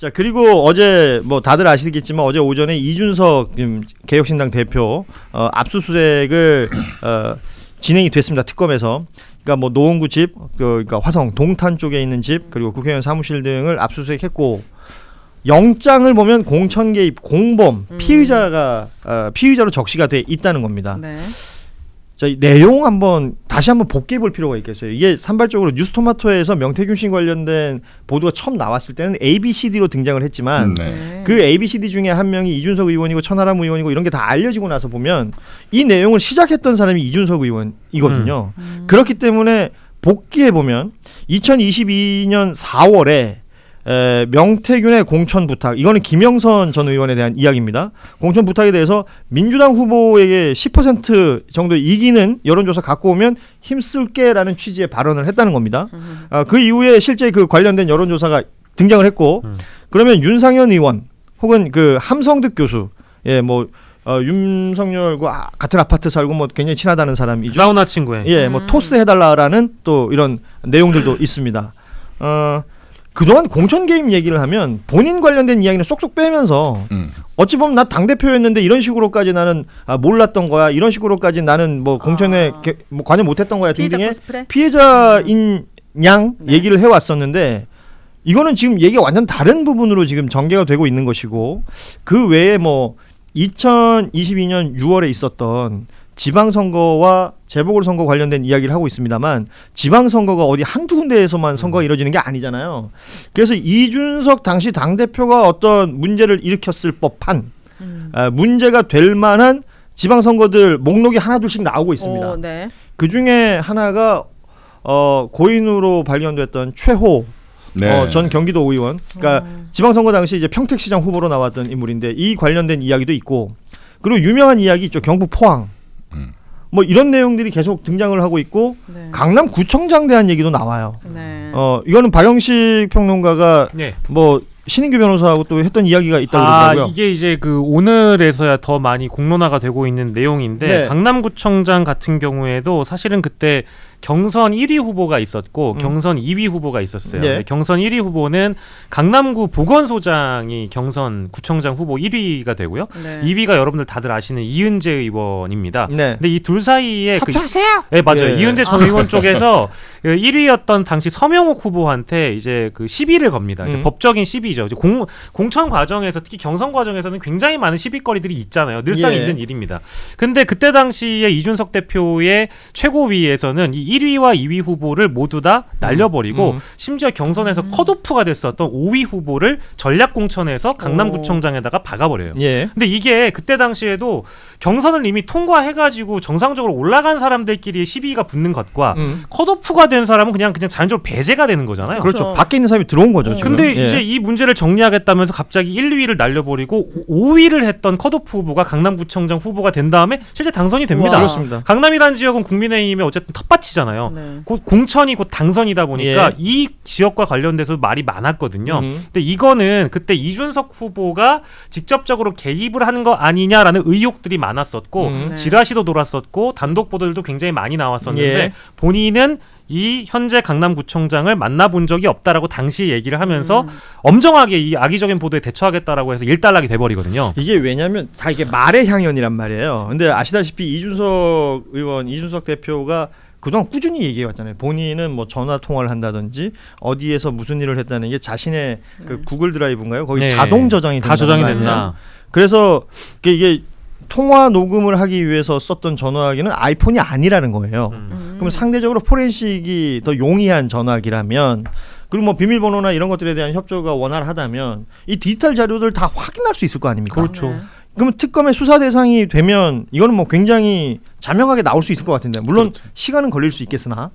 자, 그리고 어제 뭐 다들 아시겠지만 어제 오전에 이준석 개혁신당 대표 압수수색을 진행이 됐습니다. 특검에서. 그러니까 뭐 노원구 집, 그러니까 화성 동탄 쪽에 있는 집, 그리고 국회의원 사무실 등을 압수수색했고 영장을 보면 공천 개입, 공범, 피의자로 적시가 돼 있다는 겁니다. 네. 자, 이 내용 다시 한번 복귀해 볼 필요가 있겠어요. 이게 산발적으로 뉴스토마토에서 명태균 씨 관련된 보도가 처음 나왔을 때는 ABCD로 등장을 했지만 그 ABCD 중에 한 명이 이준석 의원이고 천하람 의원이고 이런 게 다 알려지고 나서 보면 이 내용을 시작했던 사람이 이준석 의원이거든요. 그렇기 때문에 복귀해 보면 2022년 4월에 명태균의 공천 부탁, 이거는 김영선 전 의원에 대한 이야기입니다. 공천 부탁에 대해서 민주당 후보에게 10% 정도 이기는 여론조사 갖고 오면 힘쓸게라는 취지의 발언을 했다는 겁니다. 그 이후에 실제 그 관련된 여론조사가 등장을 했고 그러면 윤상현 의원 혹은 그 함성득 교수, 윤석열과 같은 아파트 살고 뭐 굉장히 친하다는 사람이죠. 사우나 친구에. 뭐 토스 해달라라는 또 이런 내용들도 있습니다. 그동안 공천 개입 얘기를 하면 본인 관련된 이야기는 쏙쏙 빼면서 어찌 보면 나 당대표였는데 이런 식으로까지 나는 몰랐던 거야, 이런 식으로까지 나는 뭐 공천에 뭐 관여 못했던 거야 등등의 피해자인 양 얘기를 해왔었는데 이거는 지금 얘기가 완전 다른 부분으로 지금 전개가 되고 있는 것이고 그 외에 뭐 2022년 6월에 있었던 지방선거와 재보궐선거 관련된 이야기를 하고 있습니다만 지방선거가 어디 한두 군데에서만 선거가 이루어지는 게 아니잖아요. 그래서 이준석 당시 당대표가 어떤 문제를 일으켰을 법한 문제가 될 만한 지방선거들 목록이 하나둘씩 나오고 있습니다. 네. 그중에 하나가 고인으로 발견됐던 최호 전 경기도 의원, 그러니까 지방선거 당시 이제 평택시장 후보로 나왔던 인물인데 이 관련된 이야기도 있고 그리고 유명한 이야기 있죠. 경북 포항. 뭐 이런 내용들이 계속 등장을 하고 있고 강남구청장 대한 얘기도 나와요. 이거는 박영식 평론가가 뭐 신인규 변호사하고 또 했던 이야기가 있다고 그러더라고요. 이게 이제 그 오늘에서야 더 많이 공론화가 되고 있는 내용인데 강남구청장 같은 경우에도 사실은 그때 경선 1위 후보가 있었고 경선 2위 후보가 있었어요. 경선 1위 후보는 강남구 보건소장이 경선 구청장 후보 1위가 되고요. 2위가 여러분들 다들 아시는 이은재 의원입니다. 근데 이 둘 사이에 사퇴하세요. 네, 맞아요. 이은재 전 의원 쪽에서 1위였던 당시 서명옥 후보한테 이제 그 시비를 겁니다. 이제 법적인 시비죠. 이제 공천 과정에서 특히 경선 과정에서는 굉장히 많은 시비거리들이 있잖아요. 늘상 있는 일입니다. 근데 그때 당시에 이준석 대표의 최고위에서는 이 1위와 2위 후보를 모두 다 날려버리고 심지어 경선에서 컷오프가 됐었던 5위 후보를 전략공천에서 강남구청장에다가 박아버려요. 근데 이게 그때 당시에도 경선을 이미 통과해가지고 정상적으로 올라간 사람들끼리 시비가 붙는 것과 컷오프가 된 사람은 그냥 자연적으로 배제가 되는 거잖아요. 그렇죠. 밖에 있는 사람이 들어온 거죠. 지금. 근데 이제 이 문제를 정리하겠다면서 갑자기 1, 2위를 날려버리고 5위를 했던 컷오프 후보가 강남구청장 후보가 된 다음에 실제 당선이 됩니다. 그렇습니다. 강남이라는 지역은 국민의힘의 어쨌든 텃밭이잖아요. 곧 공천이 곧 당선이다 보니까 이 지역과 관련돼서 말이 많았거든요. 근데 이거는 그때 이준석 후보가 직접적으로 개입을 한 거 아니냐라는 의혹들이 많았었고 지라시도 돌았었고 단독 보도들도 굉장히 많이 나왔었는데 본인은 이 현재 강남구청장을 만나본 적이 없다라고 당시 얘기를 하면서 엄정하게 이 악의적인 보도에 대처하겠다라고 해서 일단락이 돼버리거든요. 이게 왜냐하면 다 이게 말의 향연이란 말이에요. 근데 아시다시피 이준석 대표가 그동안 꾸준히 얘기해왔잖아요. 본인은 뭐 전화 통화를 한다든지 어디에서 무슨 일을 했다는 게 자신의 그 구글 드라이브인가요? 거기 자동 저장이 된다. 다 저장이 된다. 그래서 이게 통화 녹음을 하기 위해서 썼던 전화기는 아이폰이 아니라는 거예요. 그럼 상대적으로 포렌식이 더 용이한 전화기라면 그리고 뭐 비밀번호나 이런 것들에 대한 협조가 원활하다면 이 디지털 자료들 다 확인할 수 있을 거 아닙니까? 그렇죠. 그러면 특검의 수사 대상이 되면 이거는 뭐 굉장히 자명하게 나올 수 있을 것 같은데 물론 시간은 걸릴 수 있겠으나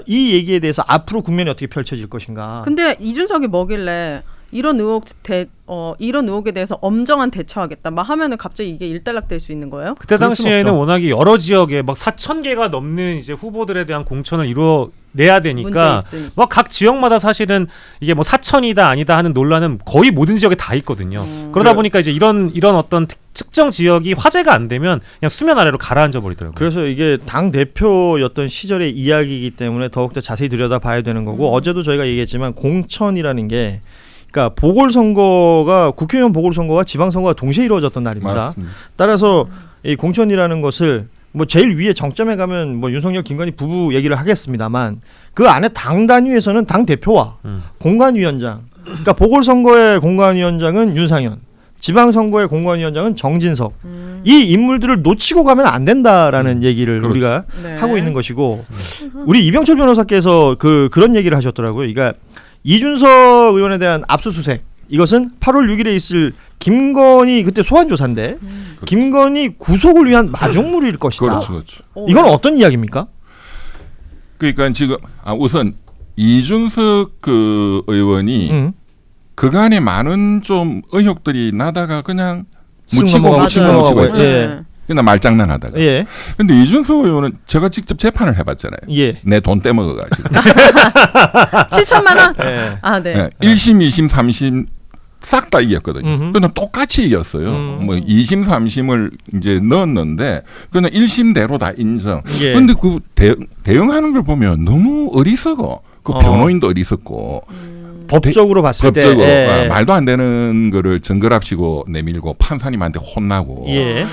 이 얘기에 대해서 앞으로 국면이 어떻게 펼쳐질 것인가. 근데 이준석이 뭐길래 이런 의혹에 대해서 엄정한 대처하겠다 막 하면은 갑자기 이게 일단락될 수 있는 거예요? 그때 당시에는 워낙에 여러 지역에 막 4,000개가 넘는 이제 후보들에 대한 공천을 이뤄내야 되니까 막 각 지역마다 사실은 이게 뭐 4,000이다 아니다 하는 논란은 거의 모든 지역에 다 있거든요. 그러다 보니까 이제 이런 어떤 특정 지역이 화제가 안 되면 그냥 수면 아래로 가라앉아 버리더라고요. 그래서 이게 당 대표였던 시절의 이야기이기 때문에 더욱더 자세히 들여다봐야 되는 거고 어제도 저희가 얘기했지만 공천이라는 게 그러니까 보궐선거가 국회의원 보궐선거와 지방선거가 동시에 이루어졌던 날입니다. 맞습니다. 따라서 이 공천이라는 것을 뭐 제일 위에 정점에 가면 뭐 윤석열, 김건희 부부 얘기를 하겠습니다만 그 안에 당 단위에서는 당 대표와 공관위원장, 그러니까 보궐선거의 공관위원장은 윤상현, 지방선거의 공관위원장은 정진석, 이 인물들을 놓치고 가면 안 된다라는 얘기를 그렇죠. 우리가 네. 하고 있는 것이고, 우리 이병철 변호사께서 그런 얘기를 하셨더라고요. 그러니까 이준석 의원에 대한 압수수색, 이것은 8월 6일에 있을 김건희 그때 소환 조사인데 김건희 구속을 위한 마중물일 것이다. 그렇죠, 그렇죠. 이건 어떤 이야기입니까? 그러니까 지금 우선 이준석 그 의원이 그간에 많은 좀 의혹들이 나다가 그냥 묻히고 있지. 예. 그냥 말장난하다가. 예. 근데 이준석 의원은 제가 직접 재판을 해봤잖아요. 예. 내 돈 떼먹어가지고. 7천만 원? 예. 아, 네. 네. 1심, 2심, 3심 싹 다 이겼거든요. 그냥 똑같이 이겼어요. 뭐 2심, 3심을 이제 넣었는데 그냥 1심대로 다 인정. 예. 근데 그 대응하는 걸 보면 너무 어리석어. 그 변호인도 어리석고. 법적으로 봤을 때 법적으로 예. 말도 안 되는 거를 증거랍시고 내밀고 판사님한테 혼나고 예.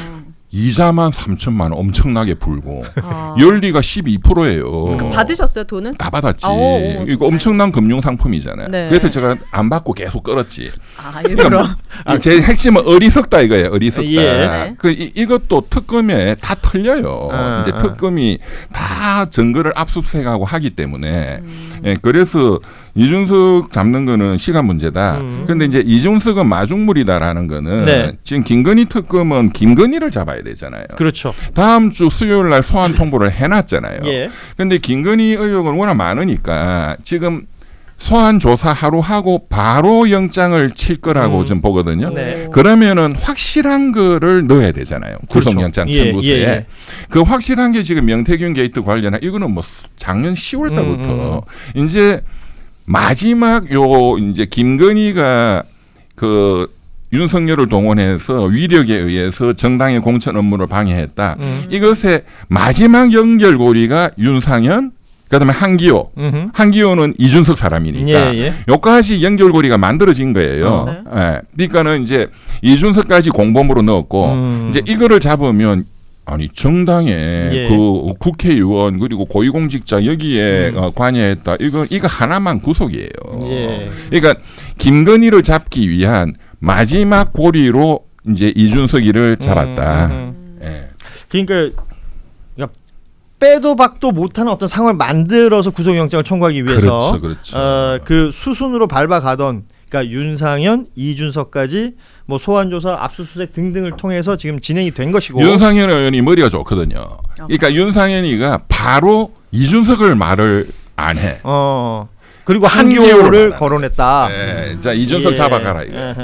이자만 3천만 원 엄청나게 불고 아. 연리가 12%예요. 받으셨어요, 돈은? 다 받았지. 오, 이거 엄청난 금융 상품이잖아요. 네. 그래서 제가 안 받고 계속 끌었지. 아, 일부러. 제 핵심은 어리석다 이거예요. 어리석다. 예. 이것도 특검에 다 틀려요. 이제 특검이 다 증거를 압수수색하고 하기 때문에 예, 그래서 이준석 잡는 거는 시간 문제다. 그런데 이제 이준석은 마중물이다라는 거는 네. 지금 김건희 특검은 김건희를 잡아야 되잖아요. 그렇죠. 다음 주 수요일 날 소환 통보를 해놨잖아요. 예. 근데 김건희 의혹은 워낙 많으니까 지금 소환 조사 하루 하고 바로 영장을 칠 거라고 좀 보거든요. 네. 그러면은 확실한 거를 넣어야 되잖아요. 구속영장 그렇죠. 청구서에. 예, 예. 그 확실한 게 지금 명태균 게이트 관련한 이거는 뭐 작년 10월 달부터 이제 마지막 요 이제 김건희가 그 윤석열을 동원해서 위력에 의해서 정당의 공천 업무를 방해했다. 이것의 마지막 연결고리가 윤상현, 그다음에 한기호. 한기호는 이준석 사람이니까 예, 예. 여기까지 연결고리가 만들어진 거예요. 네. 예. 그러니까는 이제 이준석까지 공범으로 넣었고 이제 이거를 잡으면 아니 정당에 예. 그 국회의원 그리고 고위공직자 여기에 관여했다. 이거 하나만 구속이에요. 예. 그러니까 김건희를 잡기 위한 마지막 고리로 이제 이준석이를 잡았다. 예. 그러니까 빼도 박도 못하는 어떤 상황을 만들어서 구속영장을 청구하기 위해서 그렇죠. 그 수순으로 밟아가던 그러니까 윤상현, 이준석까지 뭐 소환조사, 압수수색 등등을 통해서 지금 진행이 된 것이고 윤상현 의원이 머리가 좋거든요. 그러니까 윤상현이가 바로 이준석을 말을 안 해. 그리고 한기호를 한기호를 거론했다. 네, 자 이준석 예. 잡아가라 이거.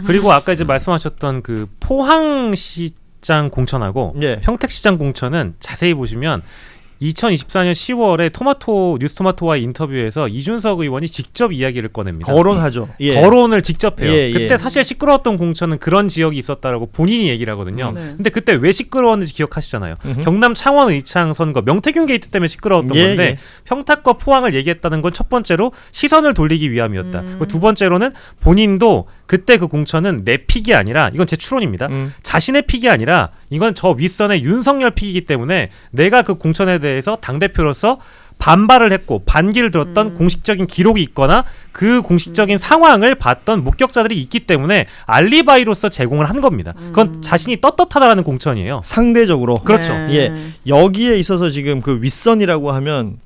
그리고 아까 이제 말씀하셨던 그 포항시장 공천하고 예. 평택시장 공천은 자세히 보시면 2024년 10월에 뉴스토마토와의 인터뷰에서 이준석 의원이 직접 이야기를 꺼냅니다. 거론하죠. 예. 거론을 직접 해요. 예, 예. 그때 사실 시끄러웠던 공천은 그런 지역이 있었다라고 본인이 얘기를 하거든요. 네. 근데 그때 왜 시끄러웠는지 기억하시잖아요. 경남 창원 의창 선거 명태균 게이트 때문에 시끄러웠던 예, 건데 예. 평택과 포항을 얘기했다는 건 첫 번째로 시선을 돌리기 위함이었다. 그리고 두 번째로는 본인도 그때 그 공천은 내 픽이 아니라 이건 제 추론입니다. 자신의 픽이 아니라 이건 저 윗선의 윤석열 픽이기 때문에 내가 그 공천에 대해서 당대표로서 반발을 했고 반기를 들었던 공식적인 기록이 있거나 그 공식적인 상황을 봤던 목격자들이 있기 때문에 알리바이로서 제공을 한 겁니다. 그건 자신이 떳떳하다라는 공천이에요. 상대적으로 그렇죠. 네. 예. 여기에 있어서 지금 그 윗선이라고 하면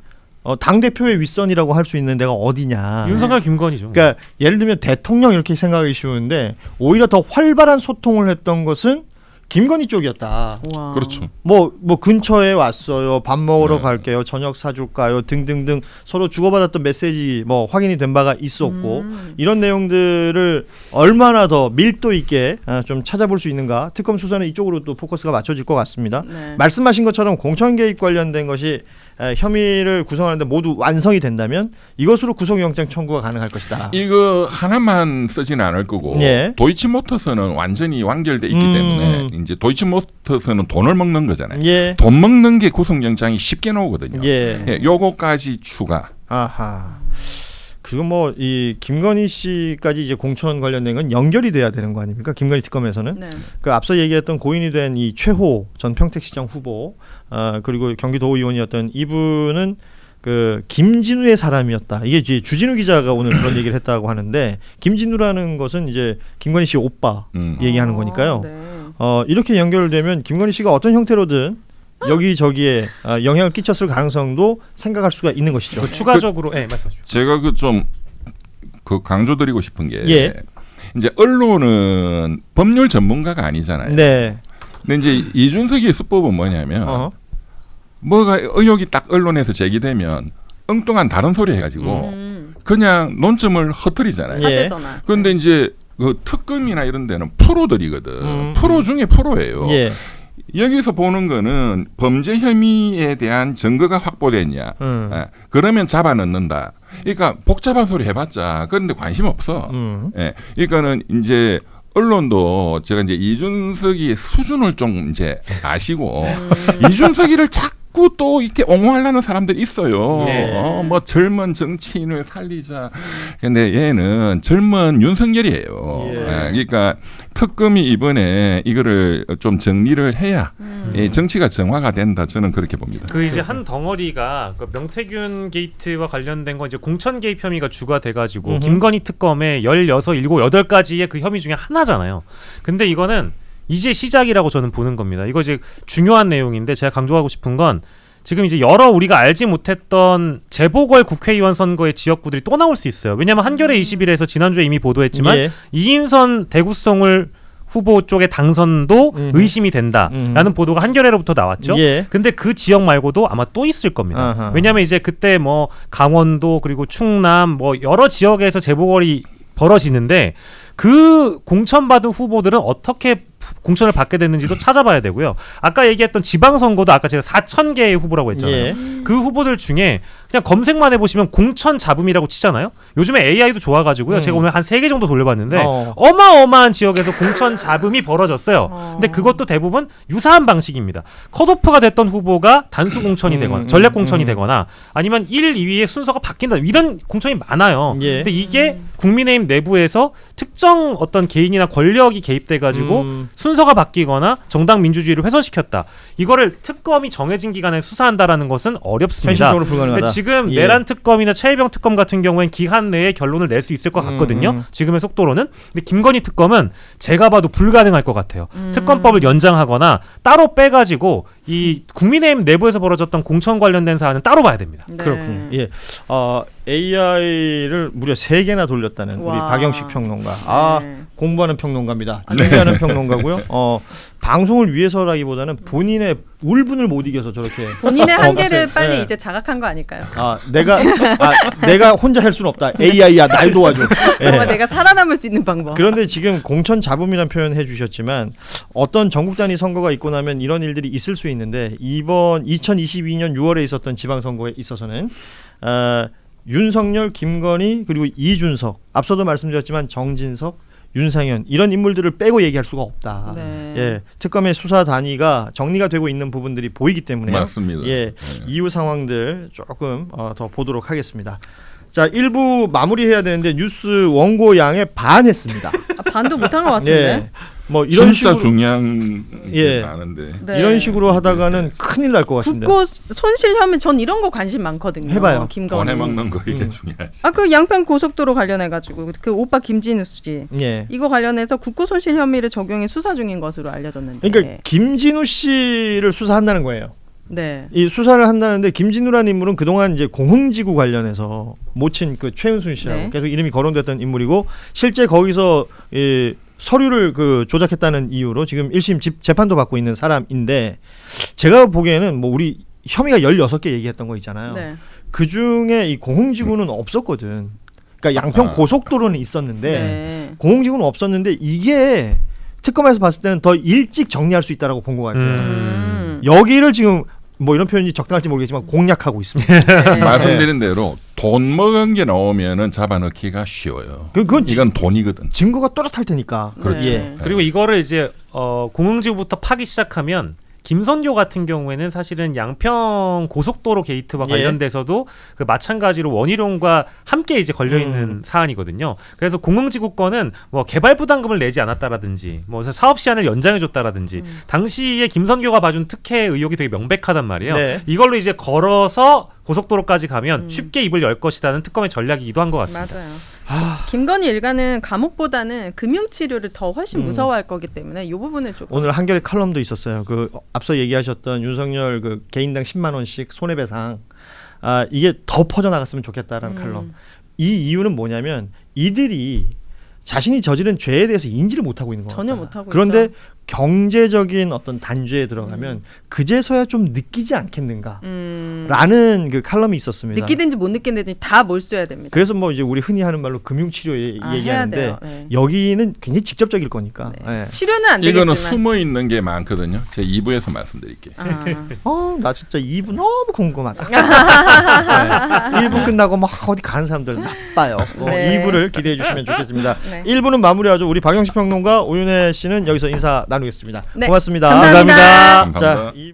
당 대표의 윗선이라고 할 수 있는 데가 어디냐? 윤석열, 김건희죠. 그러니까 예를 들면 대통령 이렇게 생각하기 쉬운데 오히려 더 활발한 소통을 했던 것은 김건희 쪽이었다. 와. 그렇죠. 뭐 근처에 왔어요. 밥 먹으러 갈게요. 저녁 사줄까요? 등등등 서로 주고받았던 메시지 뭐 확인이 된 바가 있었고 이런 내용들을 얼마나 더 밀도 있게 좀 찾아볼 수 있는가? 특검 수사는 이쪽으로 또 포커스가 맞춰질 것 같습니다. 네. 말씀하신 것처럼 공천 개입 관련된 것이 혐의를 구성하는데 모두 완성이 된다면 이것으로 구속영장 청구가 가능할 것이다. 이거 하나만 쓰지는 않을 거고 예. 도이치모터스는 완전히 완결돼 있기 때문에 이제 도이치모터스는 돈을 먹는 거잖아요. 예. 돈 먹는 게 구속영장이 쉽게 나오거든요. 예. 예, 요거까지 추가. 아하. 그리고 뭐 이 김건희 씨까지 이제 공천 관련된 건 연결이 돼야 되는 거 아닙니까? 김건희 특검에서는 네. 그 앞서 얘기했던 고인이 된 이 최호 전 평택시장 후보, 그리고 경기도의원이었던 이분은 그 김진우의 사람이었다. 이게 이제 주진우 기자가 오늘 그런 얘기를 했다고 하는데 김진우라는 것은 이제 김건희 씨 오빠 얘기하는 거니까요. 네. 이렇게 연결되면 김건희 씨가 어떤 형태로든 여기저기에 영향을 끼쳤을 가능성도 생각할 수가 있는 것이죠. 그 추가적으로 말씀하십시오. 제가 그 강조드리고 싶은 게 예. 이제 언론은 법률 전문가가 아니잖아요. 네. 근데 이제 이준석의 수법은 뭐냐면 뭐가 의혹이 딱 언론에서 제기되면 엉뚱한 다른 소리 해가지고 그냥 논점을 허트리잖아요. 예. 화제잖아. 그런데 이제 그 특검이나 이런 데는 프로들이거든. 프로 중에 프로예요. 예. 여기서 보는 거는 범죄 혐의에 대한 증거가 확보됐냐. 예. 그러면 잡아 넣는다. 그러니까 복잡한 소리 해봤자 그런데 관심 없어. 예. 그러니까는 이제 언론도 제가 이제 이준석이 수준을 좀 이제 아시고 이준석이를 자꾸 또 이렇게 옹호하려는 사람들이 있어요. 네. 뭐 젊은 정치인을 살리자. 근데 얘는 젊은 윤석열이에요. 예. 그러니까 특검이 이번에 이거를 좀 정리를 해야 이 정치가 정화가 된다. 저는 그렇게 봅니다. 그 이제 한 덩어리가 그 명태균 게이트와 관련된 건 이제 공천 개입 혐의가 주가 돼가지고 김건희 특검에 16, 7, 8가지의 그 혐의 중에 하나잖아요. 근데 이거는 이제 시작이라고 저는 보는 겁니다. 이거 이제 중요한 내용인데 제가 강조하고 싶은 건 지금 이제 여러 우리가 알지 못했던 재보궐 국회의원 선거의 지역구들이 또 나올 수 있어요. 왜냐하면 한겨레 21에서 지난주에 이미 보도했지만 예. 이인선 대구성을 후보 쪽의 당선도 의심이 된다라는 보도가 한겨레로부터 나왔죠. 예. 근데 그 지역 말고도 아마 또 있을 겁니다. 아하. 왜냐하면 이제 그때 뭐 강원도 그리고 충남 뭐 여러 지역에서 재보궐이 벌어지는데 그 공천받은 후보들은 어떻게 공천을 받게 됐는지도 찾아봐야 되고요. 아까 얘기했던 지방선거도 아까 제가 4,000개의 후보라고 했잖아요. 예. 그 후보들 중에 그냥 검색만 해보시면 공천 잡음이라고 치잖아요. 요즘에 AI도 좋아가지고요. 제가 오늘 한 3개 정도 돌려봤는데 어마어마한 지역에서 공천 잡음이 벌어졌어요. 근데 그것도 대부분 유사한 방식입니다. 컷오프가 됐던 후보가 단수 공천이 되거나 전략 공천이 되거나 아니면 1, 2위의 순서가 바뀐다. 이런 공천이 많아요. 예. 근데 이게 국민의힘 내부에서 특정 어떤 개인이나 권력이 개입돼가지고 순서가 바뀌거나 정당 민주주의를 훼손시켰다. 이거를 특검이 정해진 기간에 수사한다라는 것은 어렵습니다. 현실적으로 불가능하다. 근데 지금 예. 내란 특검이나 최혜병 특검 같은 경우엔 기한 내에 결론을 낼 수 있을 것 같거든요. 지금의 속도로는. 근데 김건희 특검은 제가 봐도 불가능할 것 같아요. 특검법을 연장하거나 따로 빼가지고 이 국민의힘 내부에서 벌어졌던 공천 관련된 사안은 따로 봐야 됩니다. 네. 그렇군요. 예. AI를 무려 3개나 돌렸다는 우리 와. 박영식 평론가. 네. 공부하는 평론가입니다. 준비하는 평론가고요. 방송을 위해서라기보다는 본인의 울분을 못 이겨서 저렇게 본인의 한계를 빨리 예. 이제 자각한 거 아닐까요? 내가 혼자 할 수는 없다. AI야 날 도와줘. 예. 뭔가 내가 살아남을 수 있는 방법. 그런데 지금 공천 잡음이라는 표현 해주셨지만 어떤 전국 단위 선거가 있고 나면 이런 일들이 있을 수 있는데 이번 2022년 6월에 있었던 지방선거에 있어서는 윤석열, 김건희 그리고 이준석, 앞서도 말씀드렸지만 정진석, 윤상현 이런 인물들을 빼고 얘기할 수가 없다. 네. 예, 특검의 수사 단위가 정리가 되고 있는 부분들이 보이기 때문에 맞습니다. 예, 이후 상황들 조금 더 보도록 하겠습니다. 자, 1부 마무리해야 되는데 뉴스 원고 양에 반했습니다. 반도 못한 것 같은데. 예, 뭐 이런 진짜 식으로 중요한 게 예. 많은데. 네. 이런 식으로 하다가는 큰일 날 것 같습니다. 국고 손실하면 전 이런 거 관심 많거든요. 해봐요. 김건희. 보내먹는 거 이게 중요하지. 그 양평 고속도로 관련해가지고 그 오빠 김진우 씨 예. 이거 관련해서 국고 손실 혐의를 적용해 수사 중인 것으로 알려졌는데. 그러니까 김진우 씨를 수사한다는 거예요. 네. 이 수사를 한다는데 김진우라는 인물은 그동안 이제 공흥지구 관련해서 모친 그 최은순 씨라고 네. 계속 이름이 거론됐던 인물이고 실제 거기서 서류를 조작했다는 이유로 지금 1심 재판도 받고 있는 사람인데 제가 보기에는 뭐 우리 혐의가 16개 얘기했던 거 있잖아요. 네. 그 중에 이 공흥지구는 없었거든. 그러니까 양평 고속도로는 있었는데 네. 공흥지구는 없었는데 이게 특검에서 봤을 때는 더 일찍 정리할 수 있다라고 본 것 같아요. 여기를 지금 뭐 이런 표현이 적당할지 모르겠지만 공략하고 있습니다. 네. 말씀드린 대로 돈 먹은 게 나오면은 잡아넣기가 쉬워요. 그건 이건 돈이거든. 증거가 또렷할 테니까. 그렇죠. 예. 그리고 이거를 이제 공흥지구부터 파기 시작하면 김선교 같은 경우에는 사실은 양평 고속도로 게이트와 예. 관련돼서도 그 마찬가지로 원희룡과 함께 이제 걸려 있는 사안이거든요. 그래서 공흥지구권은 뭐 개발 부담금을 내지 않았다라든지 뭐 사업 시한을 연장해 줬다라든지 당시에 김선교가 봐준 특혜 의혹이 되게 명백하단 말이에요. 네. 이걸로 이제 걸어서 고속도로까지 가면 쉽게 입을 열 것이라는 특검의 전략이기도 한 것 같습니다. 맞아요. 김건희 일가는 감옥보다는 금융치료를 더 훨씬 무서워할 거기 때문에 이 부분을 조금 오늘 한겨레 칼럼도 있었어요. 그 앞서 얘기하셨던 윤석열 그 개인당 10만 원씩 손해배상. 이게 더 퍼져나갔으면 좋겠다라는 칼럼. 이 이유는 뭐냐면 이들이 자신이 저지른 죄에 대해서 인지를 못하고 있는 거예요. 전혀 못하고 그런데 있죠. 경제적인 어떤 단죄에 들어가면 그제서야 좀 느끼지 않겠는가 라는 그 칼럼이 있었습니다. 느끼든지 못 느끼든지 다 몰수해야 됩니다. 그래서 뭐 이제 우리 흔히 하는 말로 금융치료 해야 얘기하는데 돼요. 네. 여기는 굉장히 직접적일 거니까. 네. 네. 치료는 안 되겠지만 이거는 숨어 있는 게 많거든요. 제가 2부에서 말씀드릴게요. 나 진짜 2부 너무 궁금하다. 네. 1부 끝나고 막 어디 가는 사람들 나빠요. 네. 2부를 기대해 주시면 좋겠습니다. 네. 1부는 마무리하죠. 우리 박영식 평론가 오윤혜 씨는 여기서 인사 나누겠습니다. 네. 고맙습니다. 감사합니다. 감사합니다. 감사합니다. 자,